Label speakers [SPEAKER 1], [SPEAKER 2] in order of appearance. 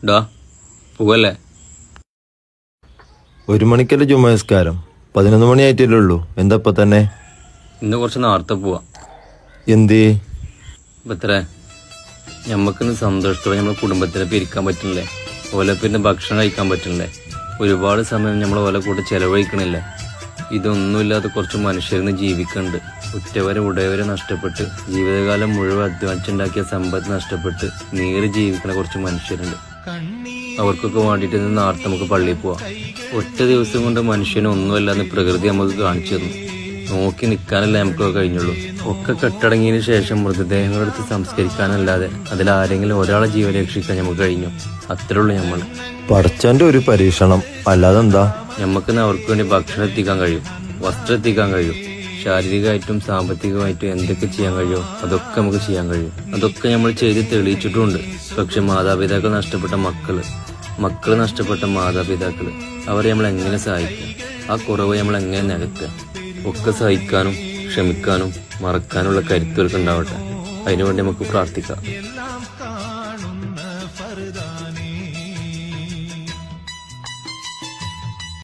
[SPEAKER 1] ഡാ പോവല്ലേ?
[SPEAKER 2] 1 മണിക്കല്ലേ ജുമാ നിസ്കാരം? 11 മണിയായിട്ടല്ലേ ഉള്ളൂ. എന്താ ഇപ്പൊ തന്നെ?
[SPEAKER 1] ഇന്ന് കുറച്ച് നേരത്തെ പോവാ.
[SPEAKER 2] എന്തേ?
[SPEAKER 1] ഇപ്പത്രേ ഞമ്മക്കിന്ന് സന്തോഷത്തോടെ നമ്മളെ കുടുംബത്തിനെ പിരിക്കാൻ പറ്റുന്നില്ലേ? ഓലെ പിന്നെ ഭക്ഷണം കഴിക്കാൻ പറ്റുന്നില്ലേ? ഒരുപാട് സമയം നമ്മൾ ഓലെ കൂടെ ചെലവഴിക്കണില്ലേ? ഇതൊന്നുമില്ലാതെ കുറച്ച് മനുഷ്യരിന്ന് ജീവിക്കുന്നുണ്ട്. ഉറ്റവരെ ഉടയവരെ നഷ്ടപ്പെട്ട് ജീവിതകാലം മുഴുവൻ അധ്വാനിച്ചുണ്ടാക്കിയ സമ്പത്ത് നഷ്ടപ്പെട്ട് നേരെ ജീവിക്കുന്ന കുറച്ച് മനുഷ്യരുണ്ട്. അവർക്കൊക്കെ വേണ്ടിയിട്ട് ഇന്ന് നേരത്തെ നമുക്ക് പള്ളിയിൽ പോവാം. ഒറ്റ ദിവസം കൊണ്ട് മനുഷ്യന് ഒന്നുമല്ലാന്ന് പ്രകൃതി നമുക്ക് കാണിച്ചു തന്നു. നോക്കി നിൽക്കാനല്ലേ നമുക്കൊക്കെ കഴിഞ്ഞുള്ളൂ. ഒക്കെ കെട്ടടങ്ങിയതിന് ശേഷം മൃതദേഹങ്ങളെടുത്ത് സംസ്കരിക്കാനല്ലാതെ അതിലാരെങ്കിലും ഒരാളെ ജീവൻ രക്ഷിക്കാൻ നമുക്ക് കഴിഞ്ഞു. അത്രേ ഉള്ളൂ. നമ്മൾ
[SPEAKER 2] പടച്ചന്റെ ഒരു പരീക്ഷണം, അല്ലാതെന്താ?
[SPEAKER 1] ഞമ്മക്കിന്ന് അവർക്ക് വേണ്ടി ഭക്ഷണം എത്തിക്കാൻ കഴിയും, വസ്ത്രം എത്തിക്കാൻ കഴിയും, ശാരീരികമായിട്ടും സാമ്പത്തികമായിട്ടും എന്തൊക്കെ ചെയ്യാൻ കഴിയുമോ അതൊക്കെ നമുക്ക് ചെയ്യാൻ കഴിയും. അതൊക്കെ നമ്മൾ ചെയ്ത് തെളിയിച്ചിട്ടുമുണ്ട്. പക്ഷെ മാതാപിതാക്കൾ നഷ്ടപ്പെട്ട മക്കള് നഷ്ടപ്പെട്ട മാതാപിതാക്കള് അവരെ നമ്മൾ എങ്ങനെ സഹായിക്കുക? ആ കുറവ് നമ്മൾ എങ്ങനെ നികത്തുക? ഒക്കെ സഹിക്കാനും ക്ഷമിക്കാനും മറക്കാനുള്ള കരുത്തുകൾക്ക് ഉണ്ടാവട്ടെ. അതിനുവേണ്ടി നമുക്ക് പ്രാർത്ഥിക്കാം.